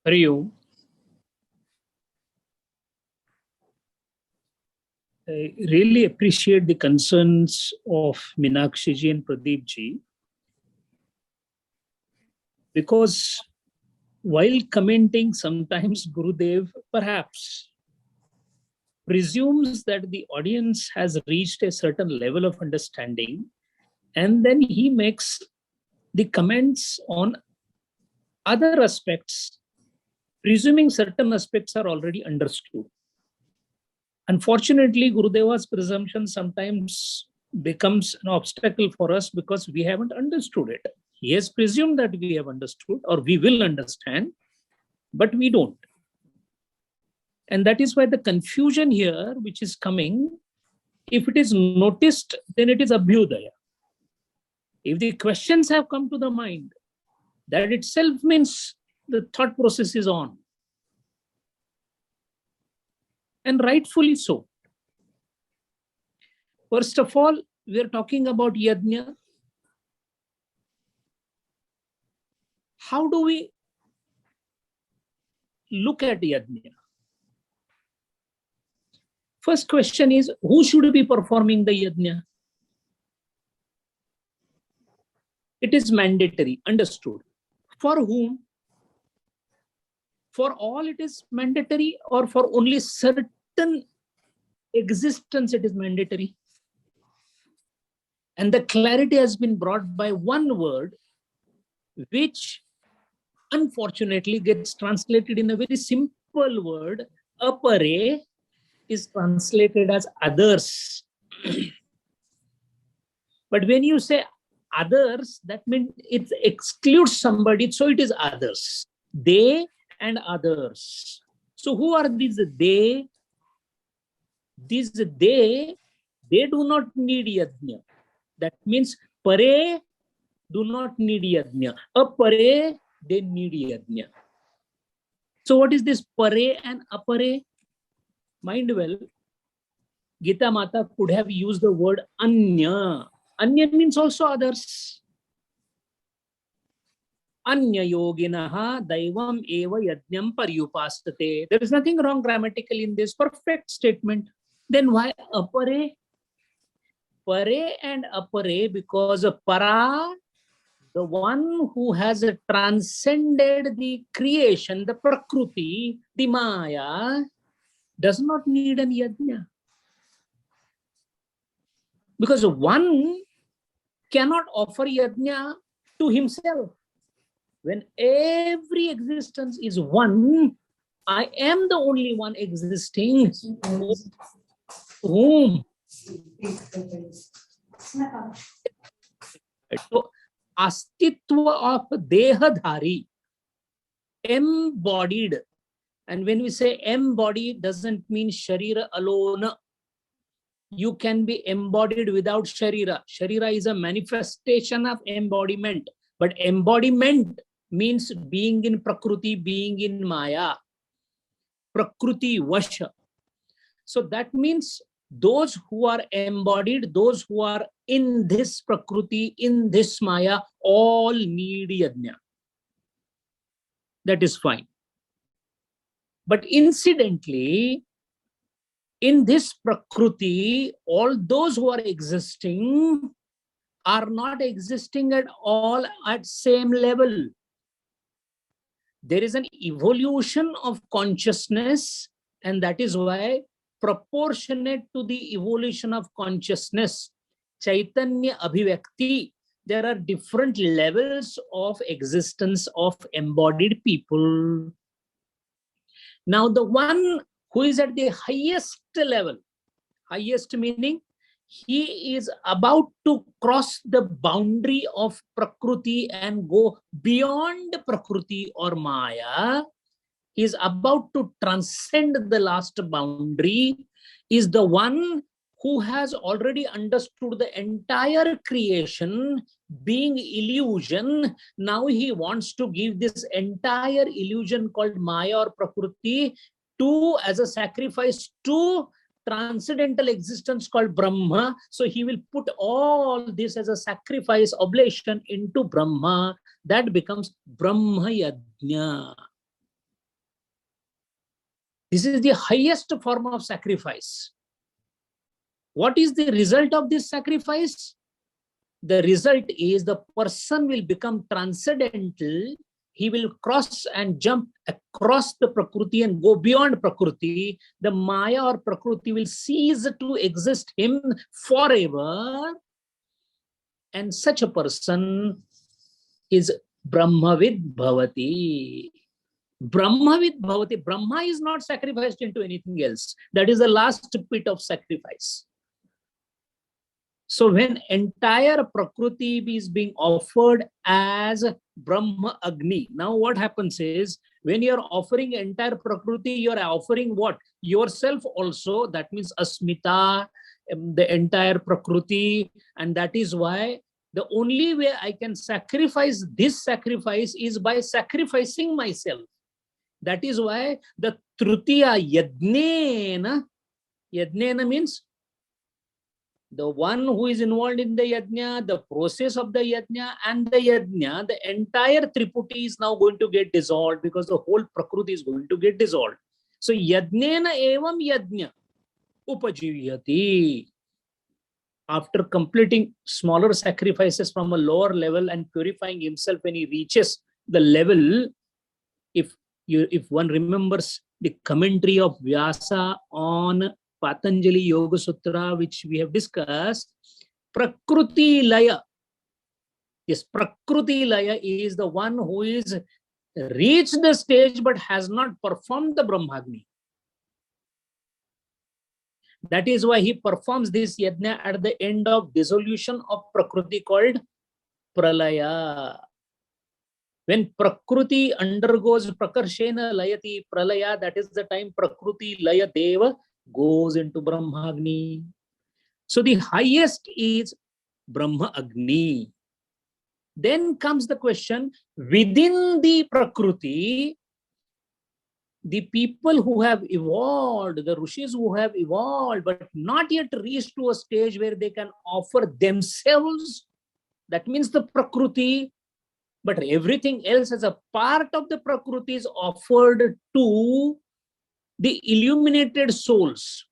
Hari Om. I really appreciate the concerns of Meenakshi ji and Pradeep ji, because while commenting, sometimes Gurudev perhaps presumes that the audience has reached a certain level of understanding, and then he makes the comments on other aspects, presuming certain aspects are already understood. Unfortunately, Gurudeva's presumption sometimes becomes an obstacle for us because we haven't understood it. He has presumed that we have understood or we will understand, but we don't. And that is why the confusion here, which is coming, if it is noticed, then it is abhyudaya. If the questions have come to the mind, that itself means the thought process is on. And rightfully so. First of all, we are talking about yajna. How do we look at yajna? First question is, who should be performing the yajna? It is mandatory, understood. For whom? For all it is mandatory, or for only certain existence it is mandatory? And the clarity has been brought by one word, which unfortunately gets translated in a very simple word. Apare is translated as others. But when you say others, that means it excludes somebody, so it is others. They and others. So who are these they? These they do not need yajna. That means pare do not need yajna. Apare, they need yajna. So what is this pare and apare? Mind well, Gita Mata could have used the word anya. Anya means also others. Anya yoginaha daivam eva yajnam paryupastate. There is nothing wrong grammatically in this. Perfect statement. Then why apare? Pare and apare, because para, the one who has transcended the creation, the prakruti, the maya, does not need an yajna. Because one cannot offer yajna to himself. When every existence is one, I am the only one existing. Whom? So, astitva of dehadhari, embodied. And when we say embodied, doesn't mean sharira alone. You can be embodied without sharira. Sharira is a manifestation of embodiment. But embodiment means being in Prakriti, being in Maya. Prakriti Vasha. So that means those who are embodied, those who are in this Prakriti, in this Maya, all need yajna. That is fine. But incidentally, in this Prakriti, all those who are existing are not existing at all at same level. There is an evolution of consciousness, and that is why proportionate to the evolution of consciousness, Chaitanya Abhivyakti, there are different levels of existence of embodied people. Now, the one who is at the highest level, highest meaning he is about to cross the boundary of Prakriti and go beyond Prakriti or Maya, he is about to transcend the last boundary, is the one who has already understood the entire creation being illusion. Now he wants to give this entire illusion called Maya or Prakriti to as a sacrifice to transcendental existence called Brahma. So he will put all this as a sacrifice, oblation into Brahma. That becomes Brahma Yajna. This is the highest form of sacrifice. What is the result of this sacrifice? The result is the person will become transcendental. He will cross and jump across the Prakriti and go beyond Prakriti. The Maya or Prakriti will cease to exist him forever. And such a person is Brahmavid Bhavati. Brahmavid Bhavati. Brahma is not sacrificed into anything else. That is the last bit of sacrifice. So when entire Prakriti is being offered as Brahma Agni, now what happens is, when you're offering entire Prakriti, you're offering what? Yourself also. That means Asmita, the entire Prakriti. And that is why the only way I can sacrifice this sacrifice is by sacrificing myself. That is why the Trutiya Yajnena, Yajnena means the one who is involved in the yajna, the process of the yajna, and the yajna, the entire Triputi is now going to get dissolved because the whole Prakriti is going to get dissolved. So yajnena evam yajna upajivyati. After completing smaller sacrifices from a lower level and purifying himself, when he reaches the level, if one remembers the commentary of Vyasa on Patanjali Yoga Sutra, which we have discussed, Prakriti Laya. Yes, Prakriti Laya is the one who is reached the stage but has not performed the Brahmagni. That is why he performs this yajna at the end of dissolution of Prakriti called Pralaya. When Prakriti undergoes Prakarshena Layati Pralaya, that is the time Prakriti Laya Deva goes into Brahmagni. So the highest is Brahma Agni. Then comes the question, within the Prakriti, the people who have evolved, the Rishis who have evolved, but not yet reached to a stage where they can offer themselves, that means the Prakriti, but everything else as a part of the Prakriti is offered to the illuminated souls,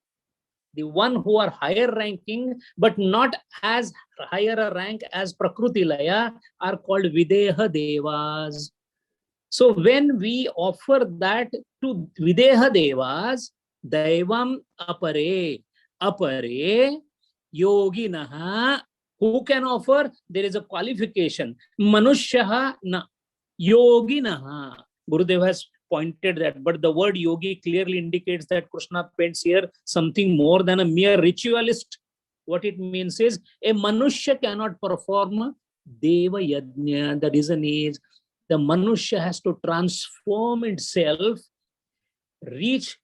the one who are higher ranking, but not as higher a rank as Prakriti Laya, are called Videha Devas. So when we offer that to Videha Devas, Daivam Apare, Apare, Yoginaha, who can offer? There is a qualification. Manushyaha na, Yoginaha. Gurudev has pointed that, but the word yogi clearly indicates that Krishna paints here something more than a mere ritualist. What it means is, a Manushya cannot perform Deva Yajna. The reason is, the Manushya has to transform itself, reach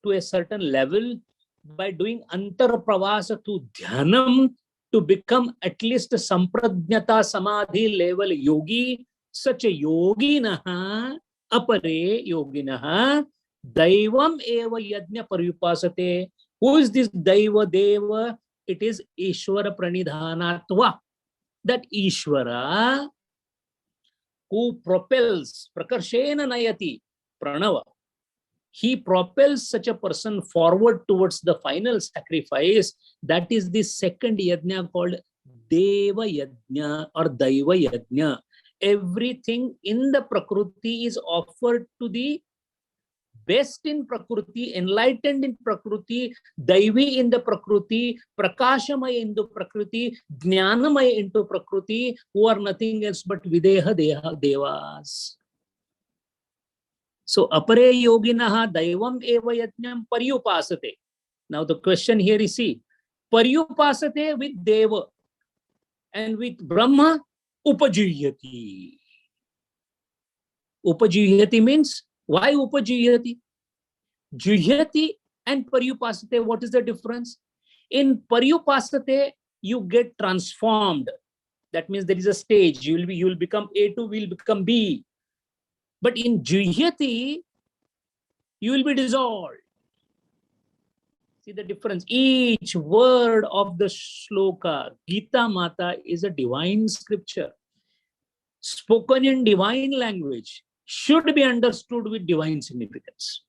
to a certain level by doing Antar Pravasa to Dhyanam, to become at least a Sampradnyata Samadhi level yogi. Such a yoginaha, apare yoginaha, Daivam eva yajna parupasate. Who is this Daiva Deva? It is Ishvara Pranidhanatva. That Ishvara who propels, Prakarshena Nayati, Pranava, he propels such a person forward towards the final sacrifice. That is the second yajna called Deva Yajna or Daiva Yajna. Everything in the Prakriti is offered to the best in Prakriti, enlightened in Prakriti, Daivi in the Prakriti, Prakashamaya in the Prakriti, Jnanamaya into Prakriti, who are nothing else but Videha Devas. So, Apare Yoginaha Daivam Eva Yajnam Paryupasate. Now, the question here is, see, Paryupasate with Deva and with Brahma, Upajiyati. Upajiyati means, why Upajiyati? Juyati and Paryupasate, what is the difference? In Paryupasate, you get transformed. That means there is a stage. You will become A2, will become B. But in Juyati, you will be dissolved. See the difference. Each word of the shloka, Gita Mata, is a divine scripture, spoken in divine language, should be understood with divine significance.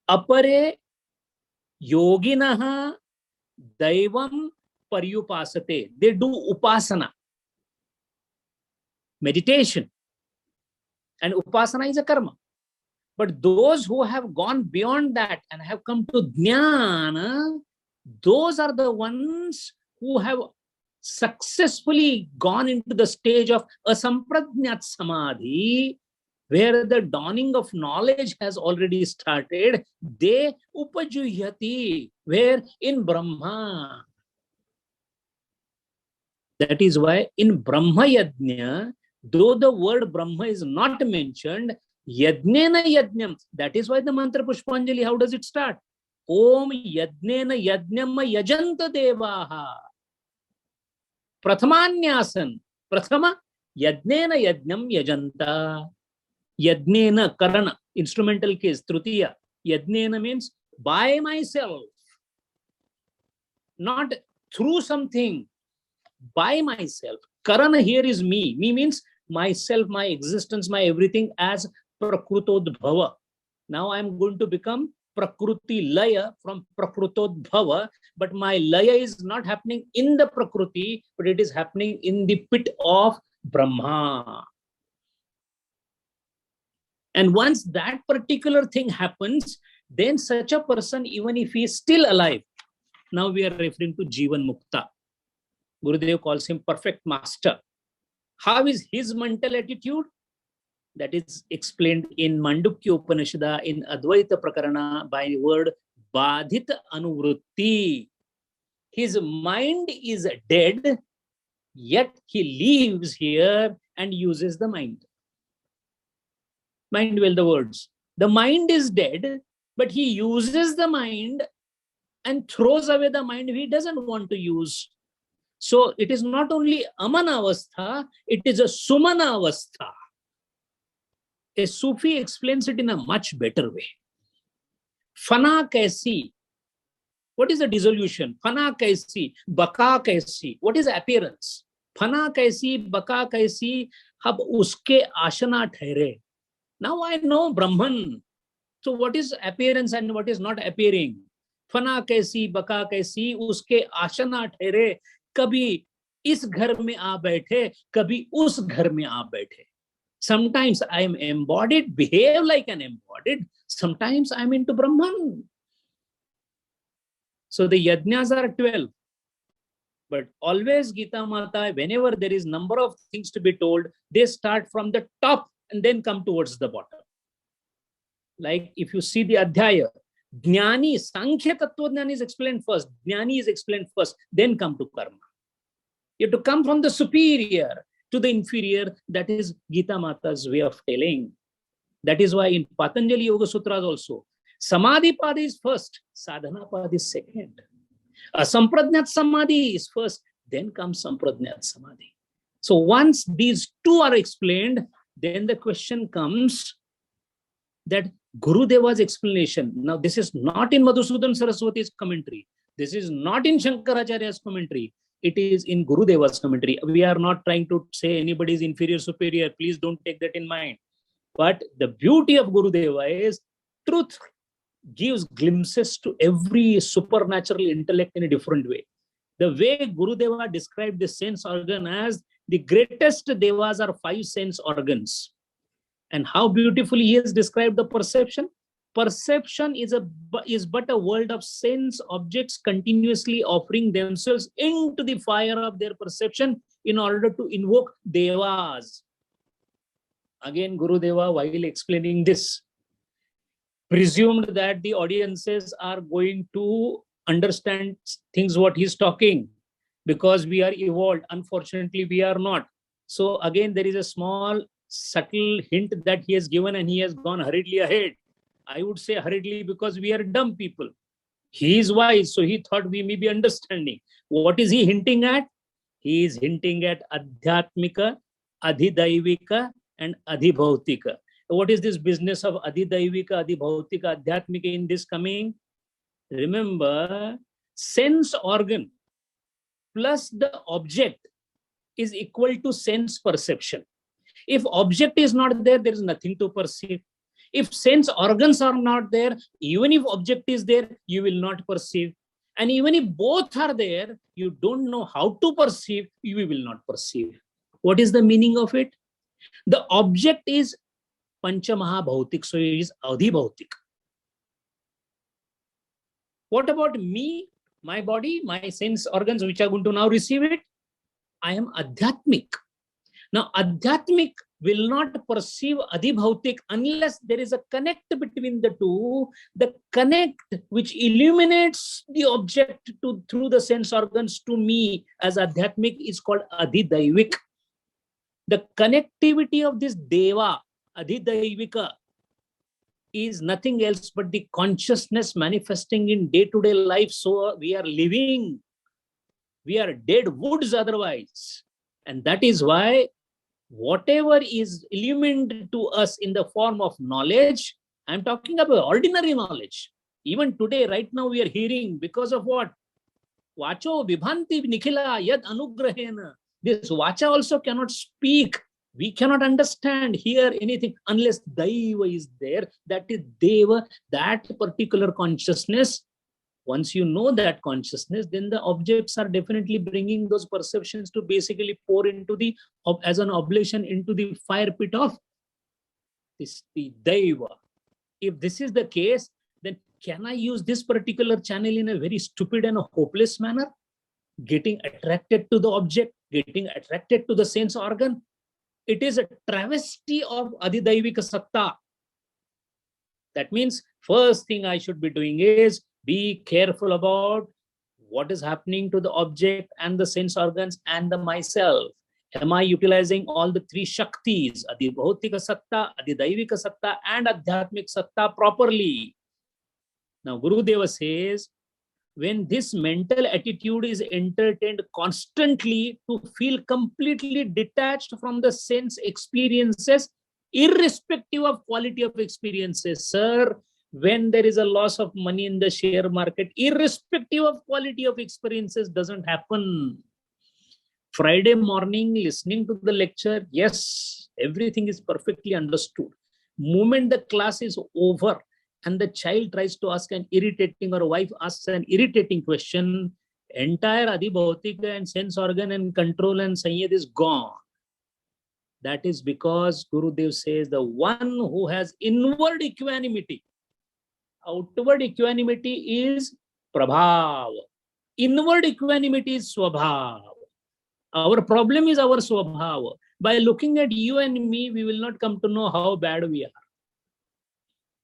Apare yoginah daivam paryupasate. They do upasana, meditation, and upasana is a karma. But those who have gone beyond that and have come to jnana, those are the ones who have successfully gone into the stage of asampradnyat samadhi, where the dawning of knowledge has already started. They upajuyati, where in Brahma. That is why in Brahma Yajna, though the word Brahma is not mentioned, Yajnena Yajnam. That is why the mantra Pushpanjali, how does it start? Om Yajnena Yajnam Yajanta Devaha. Prathamanyasan. Prathama Yajnena Yajnam Yajanta. Yajnena Karana. Instrumental case. Trutiya. Yajnena means by myself. Not through something. By myself. Karana here is me. Me means myself, my existence, my everything as Prakrutodbhava. Now I am going to become Prakruti Laya from Prakrutodbhava, but my Laya is not happening in the Prakruti, but it is happening in the pit of Brahma. And once that particular thing happens, then such a person, even if he is still alive, now we are referring to Jivan Mukta. Gurudev calls him perfect master. How is his mental attitude? That is explained in Mandukya Upanishada in Advaita Prakarana by the word Badhita Anuvrutti. His mind is dead, yet he lives here and uses the mind. Mind well the words. The mind is dead, but he uses the mind and throws away the mind he doesn't want to use. So it is not only Amanavastha, it is a Sumanavastha. A Sufi explains it in a much better way. Fana kaisi. What is the dissolution? Fana kaisi, baka kaisi. What is the appearance? Fana kaisi, baka kaisi, hab uske ashana thare. Now I know Brahman. So what is appearance and what is not appearing? Fana kaisi, baka kaisi, uske ashana thare. Kabhi is ghar mein aa baithe, kabhi us ghar mein aa baithe. Sometimes I am embodied, behave like an embodied. Sometimes I am into Brahman. So the yajnas are 12. But always Gita Mata, whenever there is number of things to be told, they start from the top and then come towards the bottom. Like if you see the Adhyaya, Jnani, Sankhya Tattva Jnani is explained first. Jnani is explained first, then come to karma. You have to come from the superior to the inferior. That is Gita Mata's way of telling. That is why in Patanjali Yoga Sutras also, Samadhi Pada is first, Sadhana Pada is second. Sampradnyat Samadhi is first, then comes Sampradnyat Samadhi. So once these two are explained, then the question comes that Gurudeva's explanation. Now this is not in Madhusudan Saraswati's commentary. This is not in Shankaracharya's commentary. It is in Gurudeva's commentary. We are not trying to say anybody is inferior, superior. Please don't take that in mind. But the beauty of Gurudeva is truth gives glimpses to every supernatural intellect in a different way. The way Gurudeva described the sense organ as the greatest devas are 5 sense organs. And how beautifully he has described the perception. Perception is but a world of sense objects continuously offering themselves into the fire of their perception in order to invoke devas. Again, Gurudeva, while explaining this, presumed that the audiences are going to understand things what he's talking because we are evolved. Unfortunately, we are not. So again, there is a small subtle hint that he has given and he has gone hurriedly ahead. I would say hurriedly because we are dumb people. He is wise, so he thought we may be understanding. What is he hinting at? He is hinting at Adhyatmika, Adhidaivika, and Adhibhautika. What is this business of Adhidaivika, Adhibhautika, Adhyatmika in this coming? Remember, sense organ plus the object is equal to sense perception. If object is not there, there is nothing to perceive. If sense organs are not there, even if object is there, you will not perceive. And even if both are there, you don't know how to perceive, you will not perceive. What is the meaning of it? The object is Panchamahabhautik, so it is Adhibhautik. What about me, my body, my sense organs, which are going to now receive it? I am Adhyatmik. Now, Adhyatmik will not perceive Adhibhautik unless there is a connect between the two. The connect which illuminates the object through the sense organs to me as Adhyatmik is called Adhidaivik. The connectivity of this Deva, Adhidaivika, is nothing else but the consciousness manifesting in day-to-day life. So we are living. We are dead woods otherwise. And that is why whatever is illumined to us in the form of knowledge, I'm talking about ordinary knowledge. Even today, right now, we are hearing because of what? Vacho vibhanti nikhila yad anugrahena. This vacha also cannot speak. We cannot understand, hear anything unless Daiva is there. That is Deva, that particular consciousness. Once you know that consciousness, then the objects are definitely bringing those perceptions to basically pour into the, as an oblation into the fire pit of this, the Daiva. If this is the case, then can I use this particular channel in a very stupid and a hopeless manner? Getting attracted to the object, getting attracted to the sense organ. It is a travesty of Adhidaivika Satta. That means first thing I should be doing is be careful about what is happening to the object and the sense organs and the myself. Am I utilizing all the three Shaktis, Adhibhautika Satta, Adhidaivika Satta, and Adhyatmik Satta properly? Now, Gurudeva says, when this mental attitude is entertained constantly to feel completely detached from the sense experiences, irrespective of quality of experiences, sir, when there is a loss of money in the share market, irrespective of quality of experiences, doesn't happen. Friday morning, listening to the lecture, yes, everything is perfectly understood. Moment the class is over and the child tries to ask an irritating, or wife asks an irritating question, entire Adhibhautika and sense organ and control and Sanyad is gone. That is because Gurudev says the one who has inward equanimity, outward equanimity is Prabhav. Inward equanimity is Swabhav. Our problem is our Swabhav. By looking at you and me, we will not come to know how bad we are.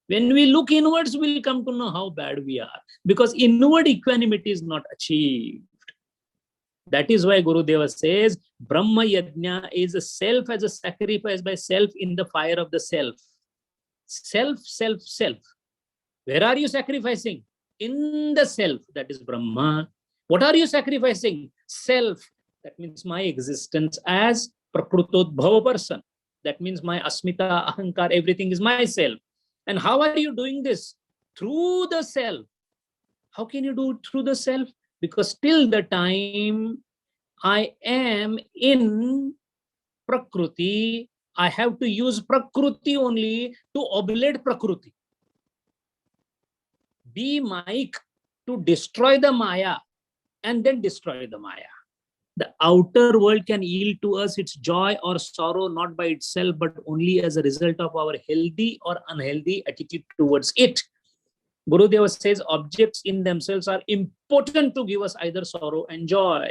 When we look inwards, we'll come to know how bad we are, because inward equanimity is not achieved. That is why Gurudeva says, Brahma Yajna is a self as a sacrifice by self in the fire of the self. Self, self, self. Where are you sacrificing? In the self, that is Brahma. What are you sacrificing? Self. That means my existence as Prakrutodbhava person. That means my Asmita, Ahankar, everything is myself. And how are you doing this? Through the self. How can you do it through the self? Because till the time I am in Prakruti, I have to use Prakruti only to oblate Prakruti. Be Mike to destroy the Maya and then destroy the Maya. The outer world can yield to us its joy or sorrow, not by itself, but only as a result of our healthy or unhealthy attitude towards it. Gurudeva says objects in themselves are important to give us either sorrow and joy.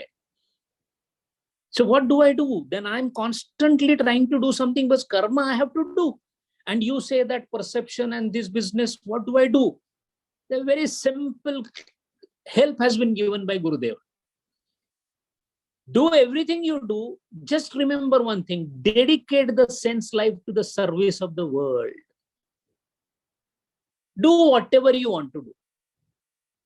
So what do I do? Then I'm constantly trying to do something, but karma I have to do. And you say that perception and this business, what do I do? The very simple help has been given by Gurudeva. Do everything you do, just remember one thing, dedicate the sense life to the service of the world. Do whatever you want to do.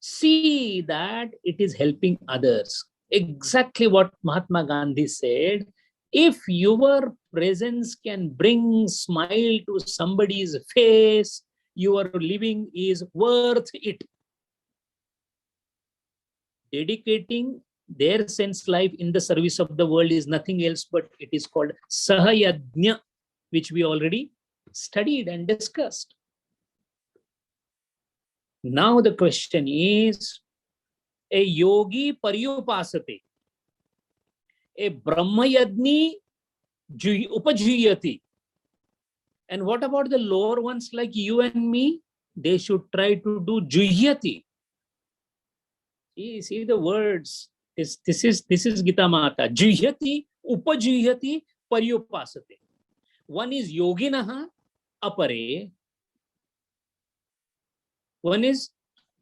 See that it is helping others. Exactly what Mahatma Gandhi said, if your presence can bring smile to somebody's face, your living is worth it. Dedicating their sense life in the service of the world is nothing else but it is called Sahayajna, which we already studied and discussed. Now the question is, a yogi paryupasate, a brahmayadni upajuyati. And what about the lower ones like you and me? They should try to do juyati. See the words. This is Gita Mata. Juyati, upajuyati, paryupasate. One is yoginaha apare. One is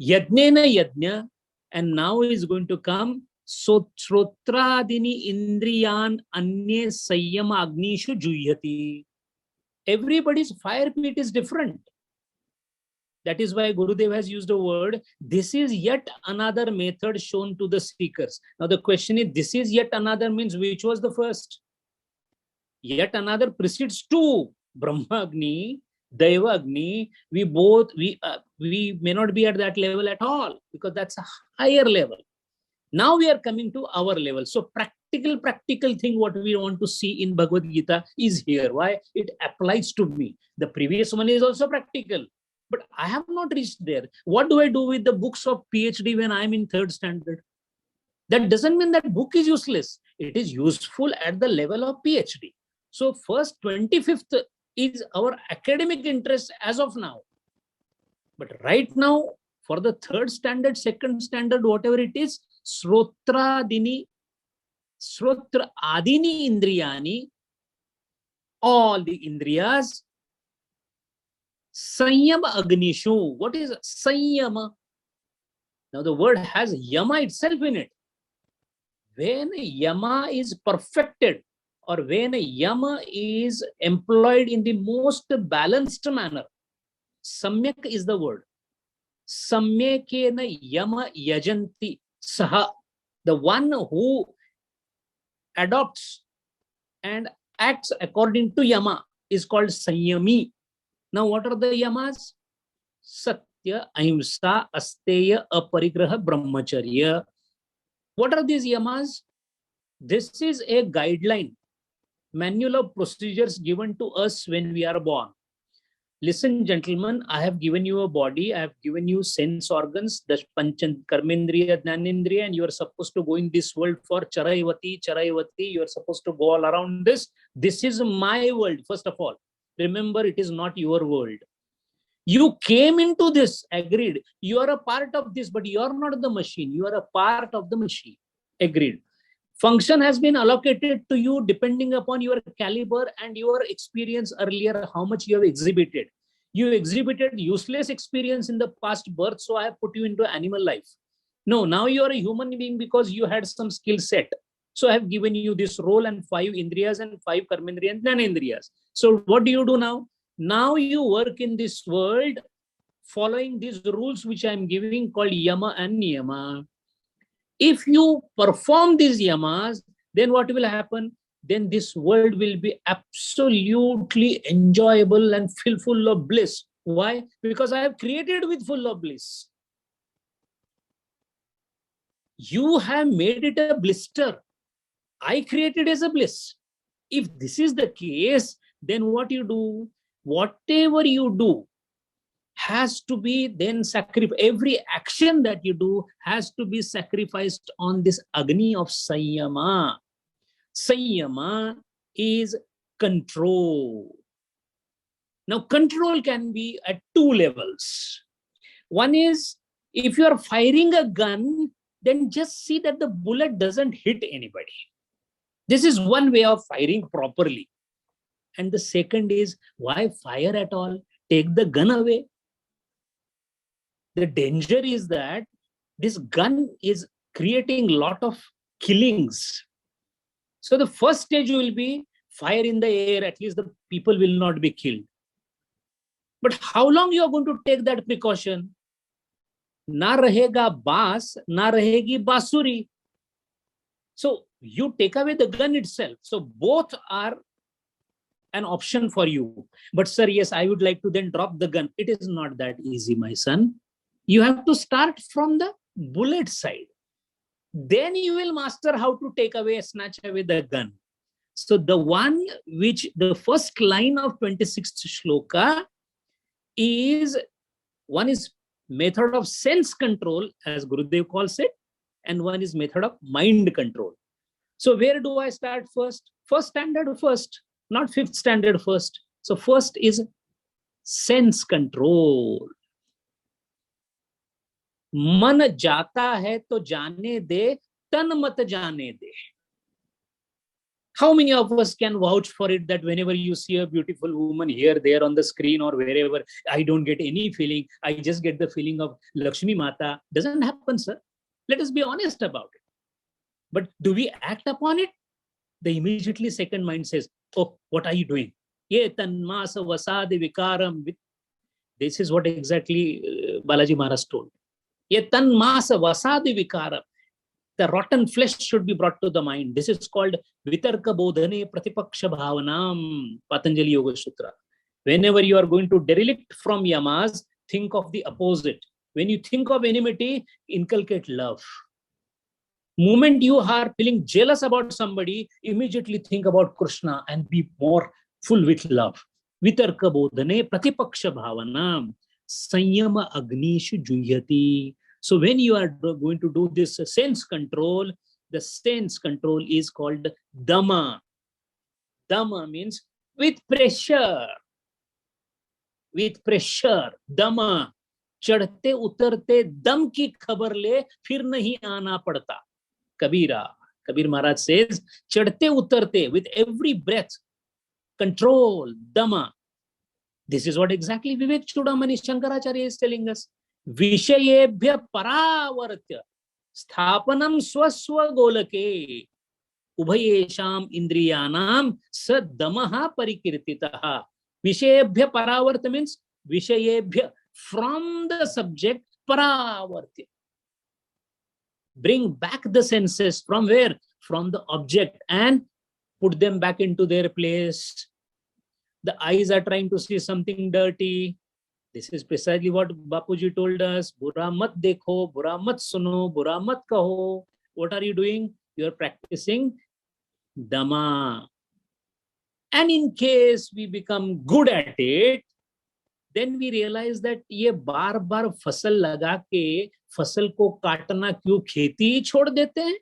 yajnena yajna. And now is going to come sotradini indriyan anye sayyama agnishu juyati. Everybody's fire pit is different. That is why Gurudev has used a word. This is yet another method shown to the seekers. Now the question is, this is yet another means which was the first? Yet another precedes two. Brahma Agni, Daiva Agni. We may not be at that level at all because that's a higher level. Now we are coming to our level. So practical thing what we want to see in Bhagavad Gita is here. Why? It applies to me. The previous one is also practical, but I have not reached there. What do I do with the books of PhD when I'm in 3rd standard? That doesn't mean that book is useless. It is useful at the level of PhD. So first 25th is our academic interest as of now. But right now, for the 3rd standard, 2nd standard, whatever it is, Srotra adini indriyani, all the indriyas, Sanyama agnishu. What is Sanyama? Now the word has Yama itself in it. When Yama is perfected, or when Yama is employed in the most balanced manner, Samyak is the word. Samyakena Yama yajanti saha. The one who adopts and acts according to Yama is called Sanyami. Now what are the Yamas? Satya, Ahimsa, Asteya, Aparigraha, Brahmacharya. What are these Yamas? This is a guideline, manual of procedures given to us when we are born. Listen, gentlemen, I have given you a body, I have given you sense organs, the Panchan, Karmendriya, Jnanendriya, and you are supposed to go in this world for Charaivati. You are supposed to go all around this. This is my world, first of all. Remember, it is not your world. You came into this, agreed. You are a part of this, but you are not the machine. You are a part of the machine, agreed. Function has been allocated to you depending upon your caliber and your experience earlier, how much you have exhibited. You exhibited useless experience in the past birth, so I have put you into animal life. No, now you are a human being because you had some skill set. So I have given you this role and 5 indriyas and 5 karmendriyas and jnanendriyas. So what do you do now? Now you work in this world following these rules which I am giving called Yama and Niyama. If you perform these yamas, then what will happen? Then this world will be absolutely enjoyable and full of bliss. Why? Because I have created with full of bliss. You have made it a blister. I created as a bliss. If this is the case, then what you do? Whatever you do has to be then sacrificed. Every action that you do has to be sacrificed on this Agni of Sanyama. Sanyama is control. Now, control can be at 2 levels. One is, if you are firing a gun, then just see that the bullet doesn't hit anybody. This is one way of firing properly. And the second is, why fire at all? Take the gun away. The danger is that this gun is creating a lot of killings. So the first stage will be fire in the air, at least the people will not be killed. But how long you are going to take that precaution? Na rahega baas, na rahegi basuri. So you take away the gun itself. So both are an option for you. But sir, yes, I would like to then drop the gun. It is not that easy, my son. You have to start from the bullet side. Then you will master how to take away, snatch away the gun. So the one which the first line of 26th shloka is, one is method of sense control, as Gurudev calls it, and one is method of mind control. So where do I start first? First standard first, not fifth standard first. So first is sense control. मन जाता है तो जाने दे, तन मत जाने दे. How many of us can vouch for it that whenever you see a beautiful woman here, there on the screen or wherever, I don't get any feeling. I just get the feeling of Lakshmi Mata. Doesn't happen, sir. Let us be honest about it. But do we act upon it? The immediately second mind says, oh, what are you doing? Ye tanmasa vasadi vikaram. This is what exactly Balaji Maharaj told. Ye tanmasa vasadi vikaram. The rotten flesh should be brought to the mind. This is called Vitarka Bodhane Pratipaksha Bhavanam, Patanjali Yoga Sutra. Whenever you are going to derelict from yamas, think of the opposite. When you think of enmity, inculcate love. Moment you are feeling jealous about somebody, immediately think about Krishna and be more full with love. Vitarka Bodhane Pratipaksha Bhavanam, Sanyama Agnishu Juyati. So when you are going to do this sense control, the sense control is called Dhamma. Dhamma means with pressure. With pressure. Dhamma. चढ़ते उतरते दम की खबर ले फिर नहीं आना पड़ता. Kabir Maharaj says, चढ़ते उतरते, with every breath, control, Dhamma. This is what exactly Vivek Chudamani Shankaracharya is telling us. विषयेभ्य परावर्त्य स्थापनम स्वस्व गोलके उभयेषाम इंद्रियाणाम सदमः परिकीर्तितः. विषयेभ्य परावर्त्य means विषयेभ्य, from the subject, paravartya. Bring back the senses from where? From the object and put them back into their place. The eyes are trying to see something dirty. This is precisely what Bapuji told us. Bura mat dekho, bura mat suno, bura mat kaho. What are you doing? You are practicing Dhamma. And in case we become good at it, then we realize that ये बार बार फसल लगा के फसल को काटना क्यों खेती ही छोड़ देते हैं?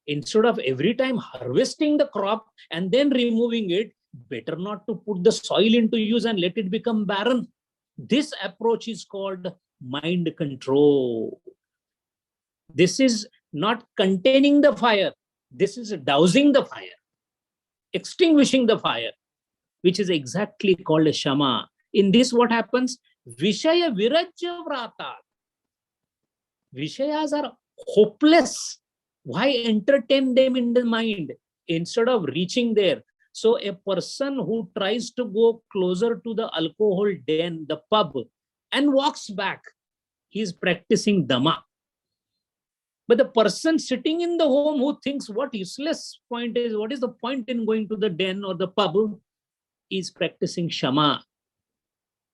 Instead of every time harvesting the crop and then removing it, better not to put the soil into use and let it become barren. This approach is called mind control. This is not containing the fire. This is dousing the fire, extinguishing the fire, which is exactly called a Shama. In this, what happens? Vishaya virajya vrata. Vishayas are hopeless. Why entertain them in the mind instead of reaching there? So a person who tries to go closer to the alcohol den, the pub, and walks back, he is practicing Dhamma. But the person sitting in the home who thinks what useless point is, what is the point in going to the den or the pub, is practicing Shama.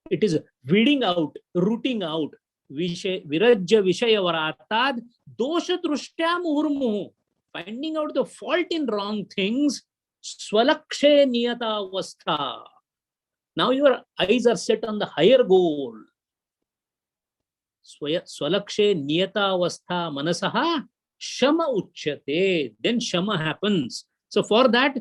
It is weeding out, rooting out. Virajya Vishaya Varatad Dosha Drushtya Muhurmuhu. Finding out the fault in wrong things. Swalakshe Niyata Avastha. Now your eyes are set on the higher goal. Swalakshe Niyata Avastha Manasaha Shama Uchyate. Then Shama happens. So for that,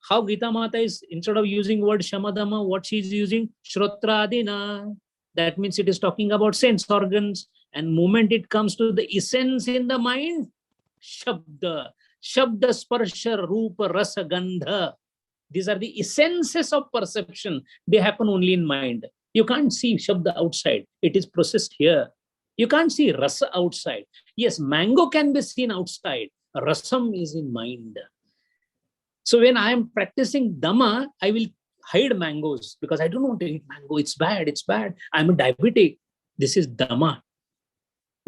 how Gita Mata is, instead of using word Shamadama, what she is using? Shrotradina. That means it is talking about sense organs. And moment it comes to the essence in the mind, Shabda. Shabda, Sparsha, Rupa, Rasa, Gandha. These are the essences of perception. They happen only in mind. You can't see Shabda outside. It is processed here. You can't see Rasa outside. Yes, mango can be seen outside. Rasam is in mind. So when I am practicing Dhamma, I will hide mangoes because I don't want to eat mango. It's bad. It's bad. I'm a diabetic. This is Dhamma.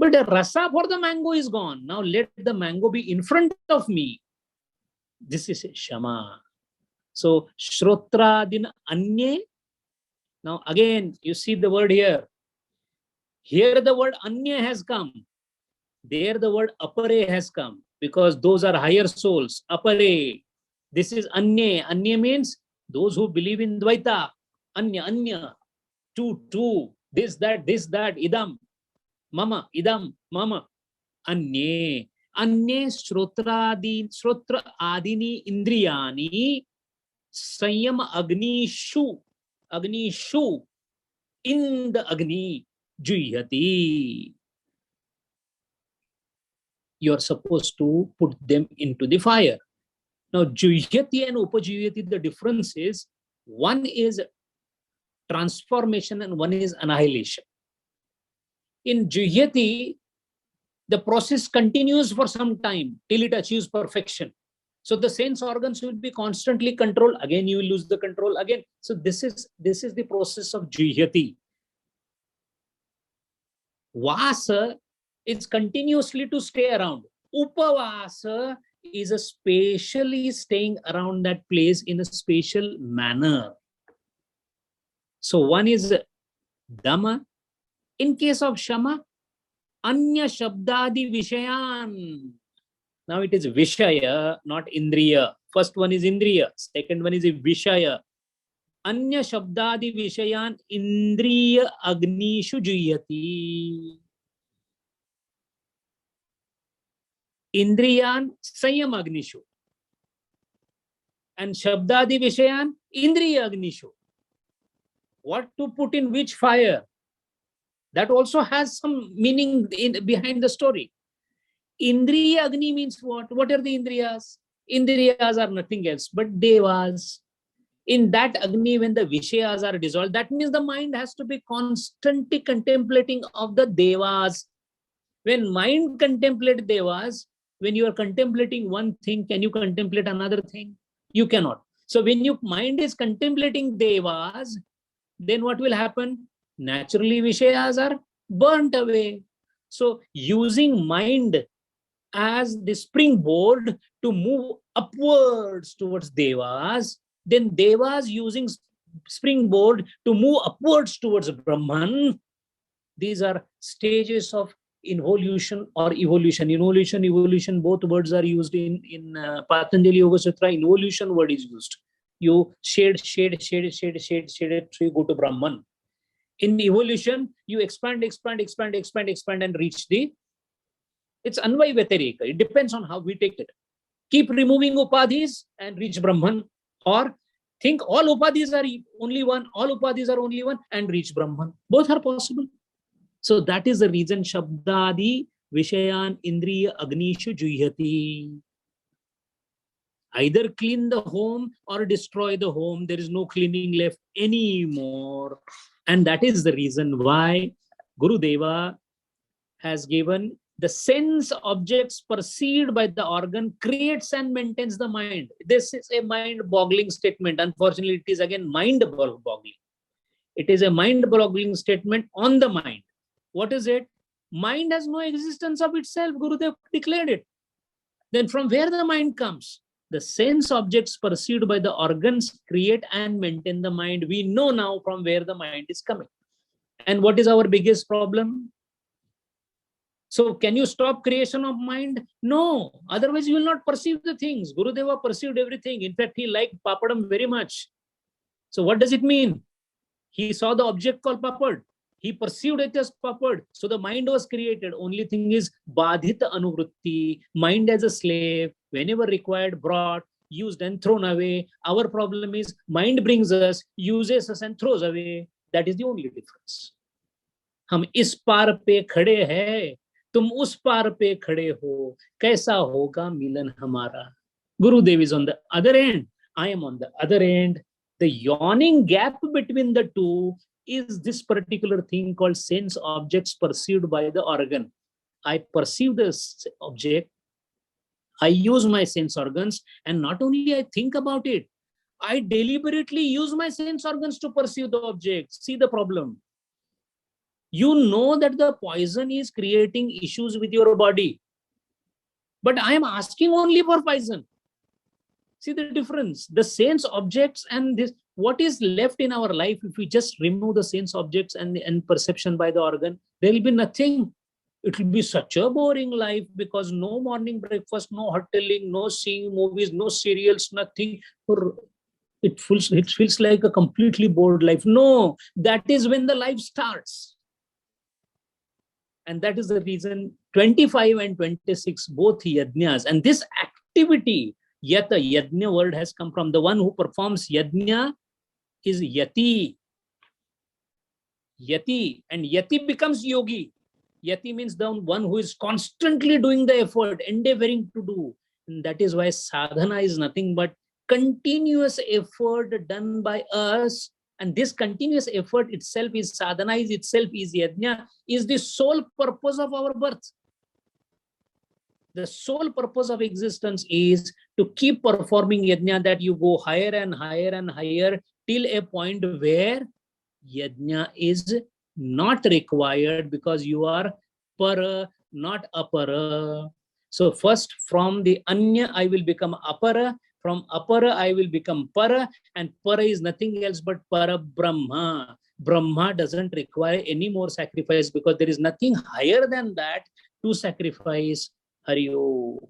But the rasa for the mango is gone. Now let the mango be in front of me. This is Shama. So Shrotradin Anye. Now again, you see the word here. Here the word Anya has come. There the word Apare has come. Because those are higher souls. Apare. This is Anya. Anya means those who believe in Dvaita. Anya, Anya. Two. this, that, idam, mama, idam, mama. Anye, shrotra adini indriyani, sanyam agnishu, in the agni, juyati. You are supposed to put them into the fire. Now, juyati and upajuyati, the difference is one is transformation and one is annihilation. In juyati, the process continues for some time till it achieves perfection. So the sense organs will be constantly controlled. Again, you will lose the control again. So this is the process of juyati. Vasa is continuously to stay around. Upavasa is a spatially staying around that place in a spatial manner. So one is Dhamma. In case of Shama, Anya Shabdadi Vishayan. Now it is Vishaya, not Indriya. First one is Indriya. Second one is Vishaya. Anya Shabdadi Vishayan Indriya Agnishu Juyati. Indriyan Sayam Agnishu. And Shabdadi Vishayan Indriya Agnishu. What to put in which fire? That also has some meaning behind the story. Indriya Agni means what? What are the Indriyas? Indriyas are nothing else but Devas. In that Agni, when the Vishayas are dissolved, that means the mind has to be constantly contemplating of the Devas. When mind contemplates Devas, when you are contemplating one thing, can you contemplate another thing? You cannot. So when your mind is contemplating Devas, then what will happen? Naturally, Vishayas are burnt away. So using mind as the springboard to move upwards towards Devas, then Devas using springboard to move upwards towards Brahman. These are stages of involution or evolution. Evolution, both words are used in Patanjali Yoga Sutra. Involution word is used. You shade till you go to Brahman. In evolution, you expand and reach the, it's Anvay Vyatireka. It depends on how we take it. Keep removing upadhis and reach Brahman, or think all upadhis are only one, and reach Brahman. Both are possible. So that is the reason Shabdadi Vishayan Indriya Agnishu Juyati. Either clean the home or destroy the home. There is no cleaning left anymore. And that is the reason why Gurudeva has given the sense objects perceived by the organ creates and maintains the mind. This is a mind-boggling statement. Unfortunately, it is again mind-boggling. It is a mind-boggling statement on the mind. What is it? Mind has no existence of itself. Gurudev declared it. Then from where the mind comes? The sense objects perceived by the organs create and maintain the mind. We know now from where the mind is coming. And what is our biggest problem? So can you stop creation of mind? No. Otherwise you will not perceive the things. Gurudeva perceived everything. In fact, he liked papadam very much. So what does it mean? He saw the object called papad. He perceived it as papad. So the mind was created. Only thing is badhita anuvritti. Mind as a slave. Whenever required, brought, used and thrown away. Our problem is mind brings us, uses us and throws away. That is the only difference. हम इस पार पे खड़े हैं, तुम उस पार पे खड़े हो, कैसा होगा मिलन हमारा. Gurudev is on the other end. I am on the other end. The yawning gap between the two is this particular thing called sense objects perceived by the organ. I perceive this object. I use my sense organs, and not only I think about it, I deliberately use my sense organs to perceive the object. See the problem. You know that the poison is creating issues with your body, but I am asking only for poison. See the difference. The sense objects and this, what is left in our life if we just remove the sense objects and perception by the organ, there will be nothing. It will be such a boring life because no morning breakfast, no hoteling, no seeing movies, no serials, nothing. it feels like a completely bored life. No, that is when the life starts. And that is the reason 25 and 26, both yajnas. And this activity, yata, yajna word has come from the one who performs yajna is yati. Yati. And yati becomes yogi. Yati means the one who is constantly doing the effort, endeavoring to do. And that is why sadhana is nothing but continuous effort done by us. And this continuous effort itself is sadhana, is itself is yajna, is the sole purpose of our birth. The sole purpose of existence is to keep performing yajna, that you go higher and higher and higher till a point where yajna is not required, because you are para, not apara. So first from the anya I will become apara, from apara I will become para, and para is nothing else but para Brahma. Brahma doesn't require any more sacrifice, because there is nothing higher than that to sacrifice. Hari Om.